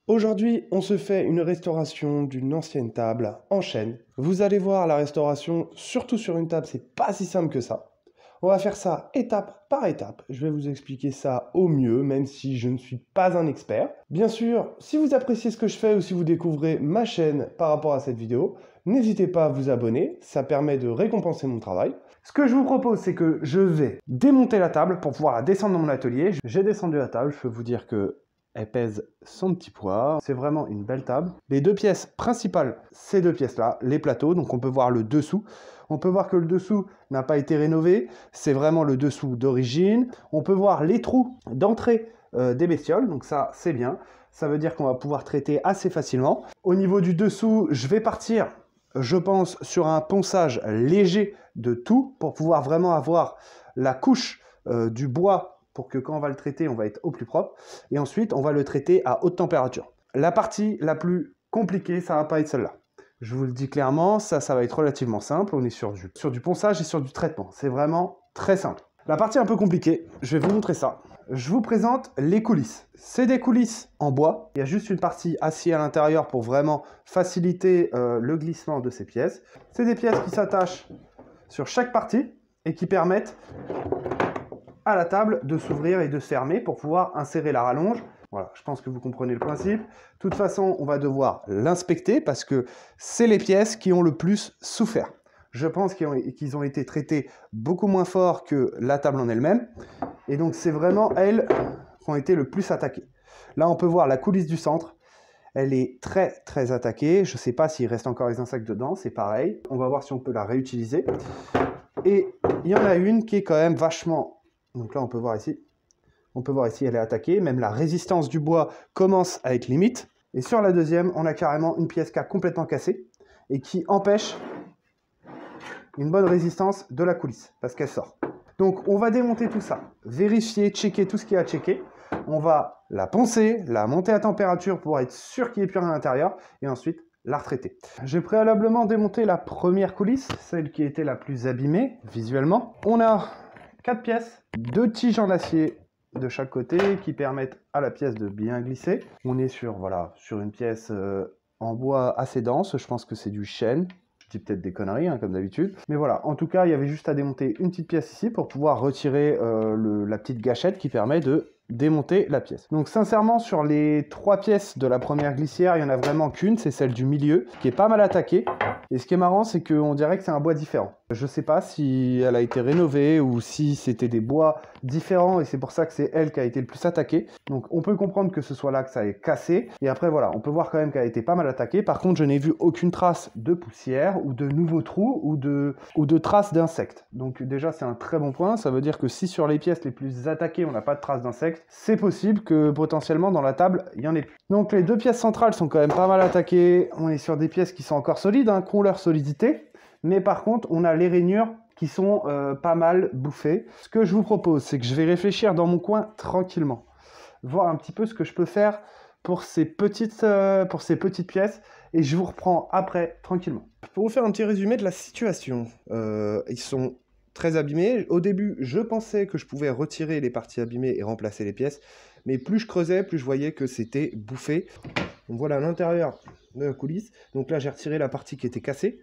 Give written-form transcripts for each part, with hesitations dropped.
Aujourd'hui, on se fait une restauration d'une ancienne table en chêne. Vous allez voir, la restauration, surtout sur une table, c'est pas si simple que ça. On va faire ça étape par étape. Je vais vous expliquer ça au mieux, même si je ne suis pas un expert. Bien sûr, si vous appréciez ce que je fais ou si vous découvrez ma chaîne par rapport à cette vidéo, n'hésitez pas à vous abonner, ça permet de récompenser mon travail. Ce que je vous propose, c'est que je vais démonter la table pour pouvoir la descendre dans mon atelier. J'ai descendu la table, je peux vous dire que elle pèse son petit poids. C'est vraiment une belle table. Les deux pièces principales, ces deux pièces-là, les plateaux. Donc on peut voir le dessous. On peut voir que le dessous n'a pas été rénové. C'est vraiment le dessous d'origine. On peut voir les trous d'entrée des bestioles. Donc ça, c'est bien. Ça veut dire qu'on va pouvoir traiter assez facilement. Au niveau du dessous, je vais partir, je pense, sur un ponçage léger de tout pour pouvoir vraiment avoir la couche du bois pour que quand on va le traiter, on va être au plus propre. Et ensuite, on va le traiter à haute température. La partie la plus compliquée, ça ne va pas être celle-là. Je vous le dis clairement, ça va être relativement simple. On est sur du ponçage et sur du traitement. C'est vraiment très simple. La partie un peu compliquée, je vais vous montrer ça. Je vous présente les coulisses. C'est des coulisses en bois. Il y a juste une partie acier à l'intérieur pour vraiment faciliter le glissement de ces pièces. C'est des pièces qui s'attachent sur chaque partie et qui permettent à la table de s'ouvrir et de se fermer pour pouvoir insérer la rallonge. Voilà, je pense que vous comprenez le principe. De toute façon, on va devoir l'inspecter parce que c'est les pièces qui ont le plus souffert. Je pense qu'ils ont été traités beaucoup moins fort que la table en elle-même. Et donc, c'est vraiment elles qui ont été le plus attaquées. Là, on peut voir la coulisse du centre. Elle est très, très attaquée. Je ne sais pas s'il reste encore les insectes dedans. C'est pareil. On va voir si on peut la réutiliser. Et il y en a une qui est quand même vachement... Donc là, on peut voir ici, elle est attaquée. Même la résistance du bois commence à être limite. Et sur la deuxième, on a carrément une pièce qui a complètement cassé et qui empêche une bonne résistance de la coulisse parce qu'elle sort. Donc, on va démonter tout ça, vérifier, checker tout ce qu'il y a à checker. On va la poncer, la monter à température pour être sûr qu'il n'y ait plus rien à l'intérieur et ensuite la retraiter. J'ai préalablement démonté la première coulisse, celle qui était la plus abîmée visuellement. On a 4 pièces, 2 tiges en acier de chaque côté qui permettent à la pièce de bien glisser. On est sur une pièce en bois assez dense, je pense que c'est du chêne. Je dis peut-être des conneries, hein, comme d'habitude. Mais voilà, en tout cas, il y avait juste à démonter une petite pièce ici pour pouvoir retirer la petite gâchette qui permet de démonter la pièce. Donc sincèrement, sur les 3 pièces de la première glissière, il n'y en a vraiment qu'une, c'est celle du milieu, qui est pas mal attaquée. Et ce qui est marrant, c'est qu'on dirait que c'est un bois différent. Je ne sais pas si elle a été rénovée ou si c'était des bois différents et c'est pour ça que c'est elle qui a été le plus attaquée. Donc on peut comprendre que ce soit là que ça ait cassé. Et après voilà, on peut voir quand même qu'elle a été pas mal attaquée. Par contre, je n'ai vu aucune trace de poussière ou de nouveaux trous ou de traces d'insectes. Donc déjà, c'est un très bon point. Ça veut dire que si sur les pièces les plus attaquées, on n'a pas de traces d'insectes, c'est possible que potentiellement dans la table, il y en ait plus. Donc les 2 pièces centrales sont quand même pas mal attaquées. On est sur des pièces qui sont encore solides, hein, qui ont leur solidité. Mais par contre, on a les rainures qui sont pas mal bouffées. Ce que je vous propose, c'est que je vais réfléchir dans mon coin tranquillement. Voir un petit peu ce que je peux faire pour ces petites pièces. Et je vous reprends après, tranquillement. Pour vous faire un petit résumé de la situation. Ils sont très abîmés. Au début, je pensais que je pouvais retirer les parties abîmées et remplacer les pièces. Mais plus je creusais, plus je voyais que c'était bouffé. Donc voilà l'intérieur de la coulisse. Donc là, j'ai retiré la partie qui était cassée.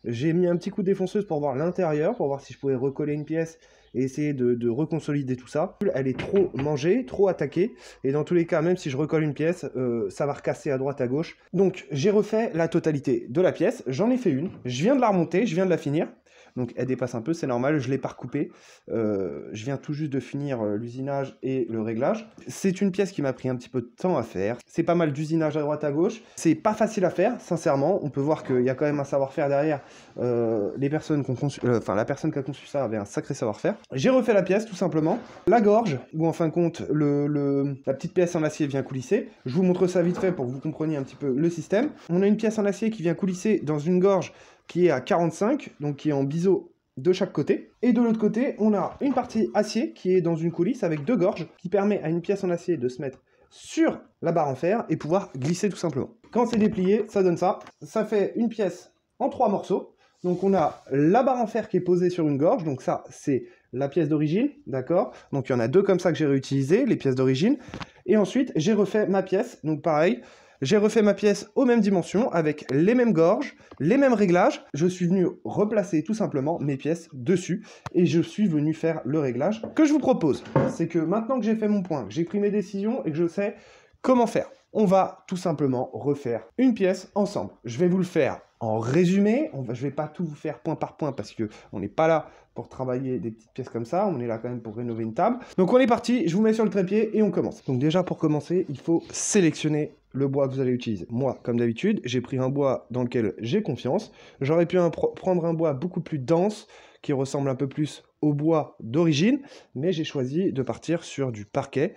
J'ai mis un petit coup de défonceuse pour voir l'intérieur, pour voir si je pouvais recoller une pièce et essayer de reconsolider tout ça. Elle est trop mangée, trop attaquée, et dans tous les cas, même si je recolle une pièce, ça va recasser à droite, à gauche. Donc j'ai refait la totalité de la pièce, j'en ai fait une, je viens de la remonter, je viens de la finir. Donc elle dépasse un peu, c'est normal, je ne l'ai pas recoupée. Je viens tout juste de finir l'usinage et le réglage. C'est une pièce qui m'a pris un petit peu de temps à faire. C'est pas mal d'usinage à droite à gauche. C'est pas facile à faire, sincèrement. On peut voir qu'il y a quand même un savoir-faire derrière. La personne qui a conçu ça avait un sacré savoir-faire. J'ai refait la pièce, tout simplement. La gorge, où en fin de compte, la petite pièce en acier vient coulisser. Je vous montre ça vite fait pour que vous compreniez un petit peu le système. On a une pièce en acier qui vient coulisser dans une gorge qui est à 45, donc qui est en biseau de chaque côté. Et de l'autre côté, on a une partie acier qui est dans une coulisse avec 2 gorges, qui permet à une pièce en acier de se mettre sur la barre en fer et pouvoir glisser tout simplement. Quand c'est déplié, ça donne ça. Ça fait une pièce en 3 morceaux. Donc on a la barre en fer qui est posée sur une gorge, donc ça c'est la pièce d'origine, d'accord? Donc il y en a 2 comme ça que j'ai réutilisé, les pièces d'origine. Et ensuite, j'ai refait ma pièce, donc pareil, j'ai refait ma pièce aux mêmes dimensions, avec les mêmes gorges, les mêmes réglages. Je suis venu replacer tout simplement mes pièces dessus, et je suis venu faire le réglage que je vous propose. C'est que maintenant que j'ai fait mon point, que j'ai pris mes décisions et que je sais comment faire, on va tout simplement refaire une pièce ensemble. Je vais vous le faire en résumé, je ne vais pas tout vous faire point par point parce qu'on n'est pas là pour travailler des petites pièces comme ça, on est là quand même pour rénover une table. Donc on est parti, je vous mets sur le trépied et on commence. Donc déjà pour commencer, il faut sélectionner le bois que vous allez utiliser. Moi, comme d'habitude, j'ai pris un bois dans lequel j'ai confiance. J'aurais pu prendre un bois beaucoup plus dense, qui ressemble un peu plus au bois d'origine, mais j'ai choisi de partir sur du parquet,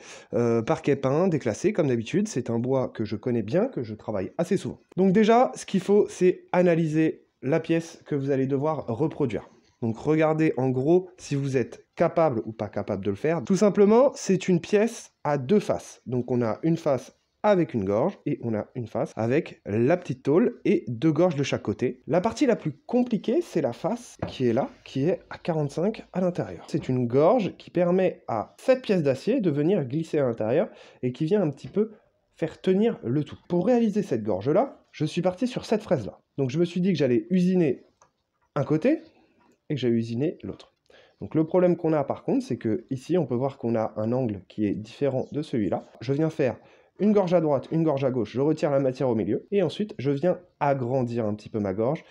parquet peint, déclassé, comme d'habitude. C'est un bois que je connais bien, que je travaille assez souvent. Donc déjà, ce qu'il faut, c'est analyser la pièce que vous allez devoir reproduire. Donc regardez en gros si vous êtes capable ou pas capable de le faire. Tout simplement, c'est une pièce à deux faces. Donc on a une face avec une gorge et on a une face avec la petite tôle et deux gorges de chaque côté. La partie la plus compliquée, c'est la face qui est là, qui est à 45 à l'intérieur. C'est une gorge qui permet à cette pièce d'acier de venir glisser à l'intérieur et qui vient un petit peu faire tenir le tout. Pour réaliser cette gorge-là, je suis parti sur cette fraise-là. Donc je me suis dit que j'allais usiner un côté et que j'allais usiner l'autre. Donc le problème qu'on a par contre, c'est que ici on peut voir qu'on a un angle qui est différent de celui-là. Je viens faire une gorge à droite, une gorge à gauche, je retire la matière au milieu, et ensuite je viens agrandir un petit peu ma gorge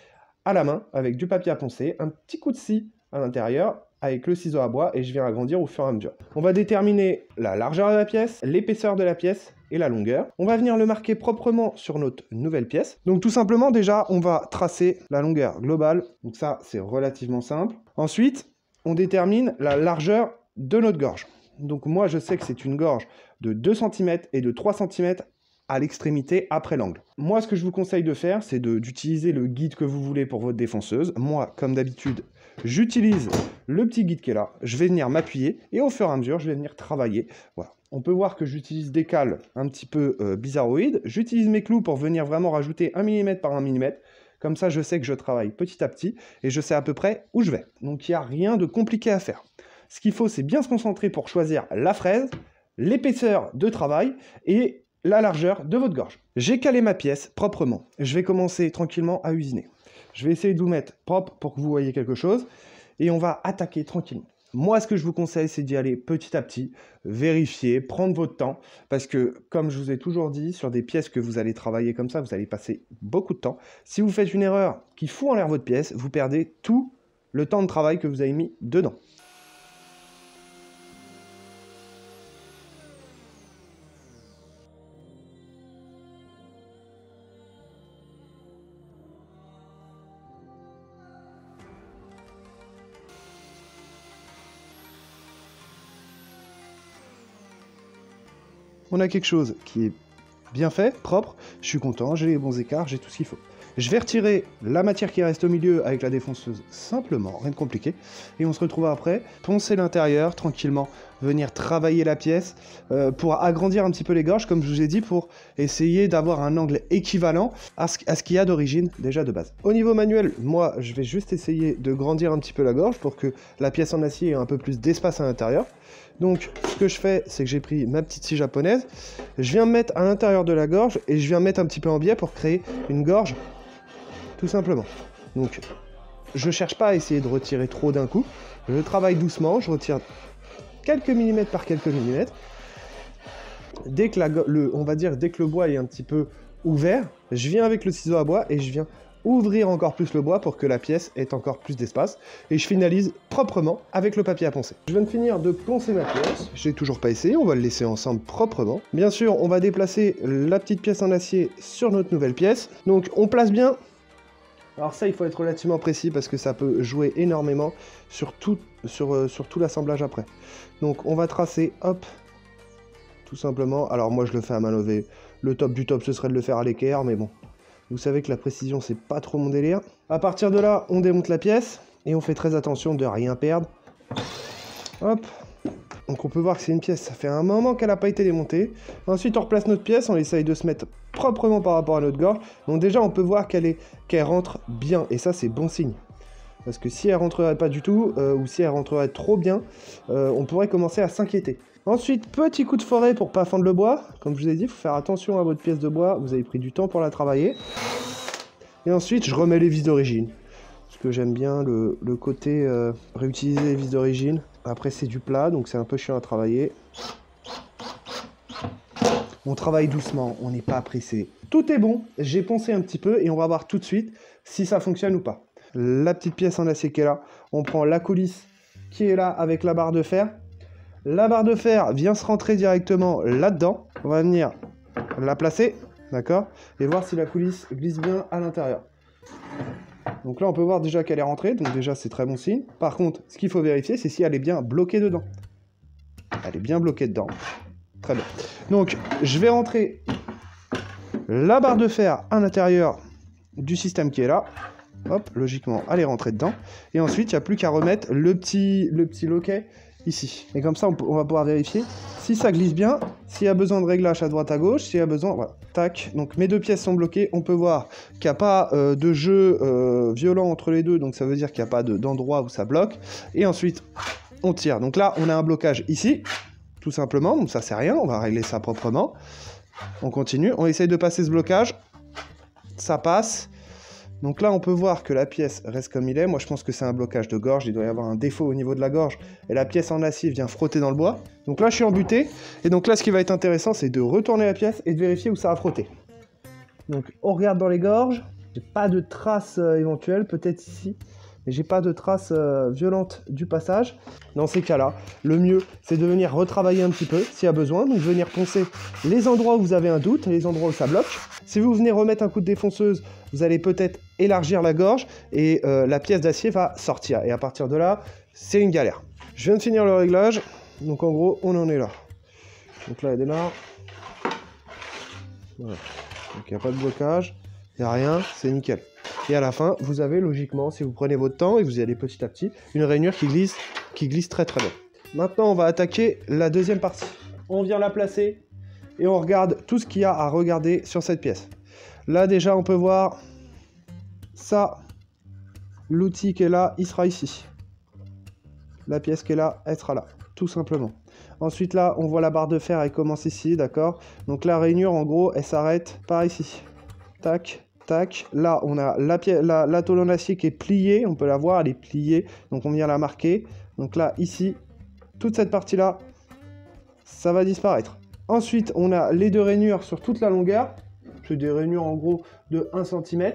à la main, avec du papier à poncer, un petit coup de scie à l'intérieur, avec le ciseau à bois, et je viens agrandir au fur et à mesure. On va déterminer la largeur de la pièce, l'épaisseur de la pièce, et la longueur. On va venir le marquer proprement sur notre nouvelle pièce. Donc tout simplement, déjà, on va tracer la longueur globale, donc ça, c'est relativement simple. Ensuite, on détermine la largeur de notre gorge. Donc moi, je sais que c'est une gorge de 2 cm et de 3 cm à l'extrémité après l'angle. Moi, ce que je vous conseille de faire, c'est d'utiliser le guide que vous voulez pour votre défonceuse. Moi, comme d'habitude, j'utilise le petit guide qui est là. Je vais venir m'appuyer et au fur et à mesure, je vais venir travailler. Voilà. On peut voir que j'utilise des cales un petit peu bizarroïdes. J'utilise mes clous pour venir vraiment rajouter 1 mm par 1 mm. Comme ça, je sais que je travaille petit à petit et je sais à peu près où je vais. Donc, il n'y a rien de compliqué à faire. Ce qu'il faut, c'est bien se concentrer pour choisir la fraise, l'épaisseur de travail et la largeur de votre gorge. J'ai calé ma pièce proprement. Je vais commencer tranquillement à usiner. Je vais essayer de vous mettre propre pour que vous voyez quelque chose et on va attaquer tranquillement. Moi, ce que je vous conseille, c'est d'y aller petit à petit, vérifier, prendre votre temps, parce que, comme je vous ai toujours dit, sur des pièces que vous allez travailler comme ça, vous allez passer beaucoup de temps. Si vous faites une erreur qui fout en l'air votre pièce, vous perdez tout le temps de travail que vous avez mis dedans. On a quelque chose qui est bien fait, propre, je suis content, j'ai les bons écarts, j'ai tout ce qu'il faut. Je vais retirer la matière qui reste au milieu avec la défonceuse simplement, rien de compliqué, et on se retrouve après, poncer l'intérieur tranquillement, venir travailler la pièce pour agrandir un petit peu les gorges, comme je vous ai dit, pour essayer d'avoir un angle équivalent à ce qu'il y a d'origine déjà de base. Au niveau manuel, moi je vais juste essayer de grandir un petit peu la gorge pour que la pièce en acier ait un peu plus d'espace à l'intérieur. Donc, ce que je fais, c'est que j'ai pris ma petite scie japonaise, je viens me mettre à l'intérieur de la gorge et je viens mettre un petit peu en biais pour créer une gorge, tout simplement. Donc, je cherche pas à essayer de retirer trop d'un coup, je travaille doucement, je retire quelques millimètres par quelques millimètres. Dès que dès que le bois est un petit peu ouvert, je viens avec le ciseau à bois et je viens ouvrir encore plus le bois pour que la pièce ait encore plus d'espace et je finalise proprement avec le papier à poncer. Je viens de finir de poncer ma pièce, j'ai toujours pas essayé, on va le laisser ensemble proprement. Bien sûr, on va déplacer la petite pièce en acier sur notre nouvelle pièce, donc on place bien. Alors ça, il faut être relativement précis parce que ça peut jouer énormément sur tout l'assemblage après. Donc on va tracer, hop, tout simplement. Alors moi je le fais à main levée, le top du top ce serait de le faire à l'équerre, mais bon. Vous savez que la précision, c'est pas trop mon délire. À partir de là, on démonte la pièce et on fait très attention de rien perdre. Hop. Donc on peut voir que c'est une pièce, ça fait un moment qu'elle n'a pas été démontée. Ensuite, on replace notre pièce, on essaye de se mettre proprement par rapport à notre gorge. Donc déjà, on peut voir qu'elle rentre bien et ça, c'est bon signe. Parce que si elle rentrerait pas du tout, ou si elle rentrerait trop bien, on pourrait commencer à s'inquiéter. Ensuite, petit coup de forêt pour pas fendre le bois. Comme je vous ai dit, il faut faire attention à votre pièce de bois. Vous avez pris du temps pour la travailler. Et ensuite, je remets les vis d'origine. Parce que j'aime bien le côté réutiliser les vis d'origine. Après, c'est du plat, donc c'est un peu chiant à travailler. On travaille doucement, on n'est pas pressé. Tout est bon, j'ai poncé un petit peu et on va voir tout de suite si ça fonctionne ou pas. La petite pièce en acier qui est là, on prend la coulisse qui est là avec la barre de fer. La barre de fer vient se rentrer directement là-dedans. On va venir la placer, d'accord, et voir si la coulisse glisse bien à l'intérieur. Donc là, on peut voir déjà qu'elle est rentrée, donc déjà c'est très bon signe. Par contre, ce qu'il faut vérifier, c'est si elle est bien bloquée dedans. Elle est bien bloquée dedans. Très bien. Donc, je vais rentrer la barre de fer à l'intérieur du système qui est là. Hop, logiquement, elle est rentrée dedans. Et ensuite, il n'y a plus qu'à remettre le petit loquet ici. Et comme ça, on va pouvoir vérifier si ça glisse bien, s'il y a besoin de réglage à droite à gauche, s'il y a besoin... Voilà, tac. Donc, mes deux pièces sont bloquées. On peut voir qu'il n'y a pas de jeu violent entre les deux. Donc, ça veut dire qu'il n'y a pas d'endroit où ça bloque. Et ensuite, on tire. Donc là, on a un blocage ici. Tout simplement, donc ça c'est rien, on va régler ça proprement. On continue, on essaye de passer ce blocage. Ça passe. Donc là, on peut voir que la pièce reste comme il est. Moi, je pense que c'est un blocage de gorge. Il doit y avoir un défaut au niveau de la gorge. Et la pièce en acier vient frotter dans le bois. Donc là, je suis embuté. Et donc là, ce qui va être intéressant, c'est de retourner la pièce et de vérifier où ça a frotté. Donc, on regarde dans les gorges. J'ai pas de traces éventuelles, peut-être ici. Mais j'ai pas de traces violentes du passage. Dans ces cas-là, le mieux, c'est de venir retravailler un petit peu, s'il y a besoin. Donc, venir poncer les endroits où vous avez un doute, les endroits où ça bloque. Si vous venez remettre un coup de défonceuse, vous allez peut-être élargir la gorge et la pièce d'acier va sortir. Et à partir de là, c'est une galère. Je viens de finir le réglage. Donc, en gros, on en est là. Donc là, elle démarre. Voilà. Donc, il n'y a pas de blocage. Il n'y a rien, c'est nickel. Et à la fin, vous avez logiquement, si vous prenez votre temps et vous y allez petit à petit, une rainure qui glisse très très bien. Maintenant, on va attaquer la deuxième partie. On vient la placer et on regarde tout ce qu'il y a à regarder sur cette pièce. Là déjà, on peut voir ça. L'outil qui est là, il sera ici. La pièce qui est là, elle sera là, tout simplement. Ensuite là, on voit la barre de fer, elle commence ici, d'accord. Donc la rainure, en gros, elle s'arrête par ici. Tac. Tac, là on a la tôle en acier qui est pliée, on peut la voir, elle est pliée, donc on vient la marquer. Donc là, ici, toute cette partie-là, ça va disparaître. Ensuite, on a les deux rainures sur toute la longueur, c'est des rainures en gros de 1 cm.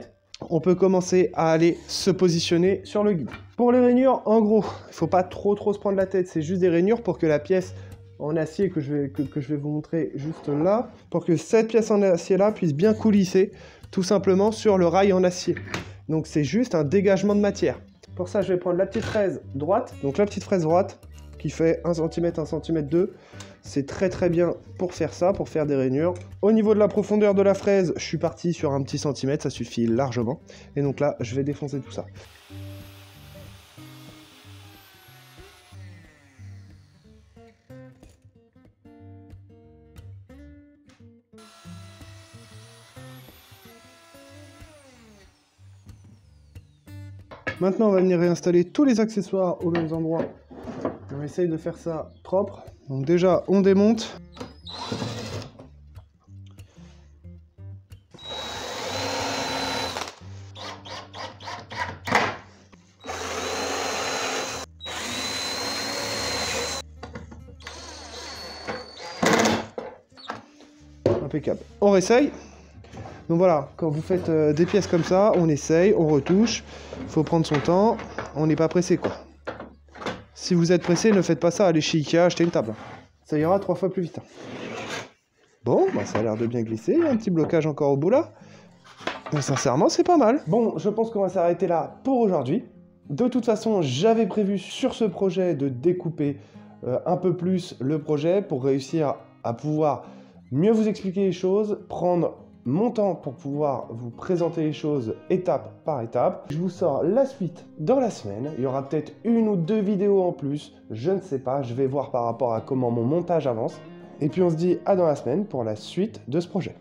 On peut commencer à aller se positionner sur le guide. Pour les rainures, en gros, il ne faut pas trop se prendre la tête, c'est juste des rainures pour que la pièce en acier que je vais vous montrer juste là, pour que cette pièce en acier-là puisse bien coulisser, tout simplement sur le rail en acier. Donc c'est juste un dégagement de matière. Pour ça, je vais prendre la petite fraise droite. Donc la petite fraise droite qui fait 1 cm, 1 cm 2. C'est très très bien pour faire ça, pour faire des rainures. Au niveau de la profondeur de la fraise, je suis parti sur un petit centimètre, ça suffit largement. Et donc là, je vais défoncer tout ça. Maintenant, on va venir réinstaller tous les accessoires aux mêmes endroits. On essaye de faire ça propre. Donc déjà, on démonte. Impeccable. On réessaye. Donc voilà, quand vous faites des pièces comme ça, on essaye, on retouche, il faut prendre son temps, on n'est pas pressé quoi. Si vous êtes pressé, ne faites pas ça, allez chez Ikea, achetez une table. Ça ira 3 fois plus vite. Bon, bah ça a l'air de bien glisser, il y a un petit blocage encore au bout là. Mais sincèrement, c'est pas mal. Bon, je pense qu'on va s'arrêter là pour aujourd'hui. De toute façon, j'avais prévu sur ce projet de découper un peu plus le projet pour réussir à pouvoir mieux vous expliquer les choses, prendre mon temps pour pouvoir vous présenter les choses étape par étape. Je vous sors la suite dans la semaine. Il y aura peut-être 1 ou 2 vidéos en plus. Je ne sais pas. Je vais voir par rapport à comment mon montage avance. Et puis on se dit à dans la semaine pour la suite de ce projet.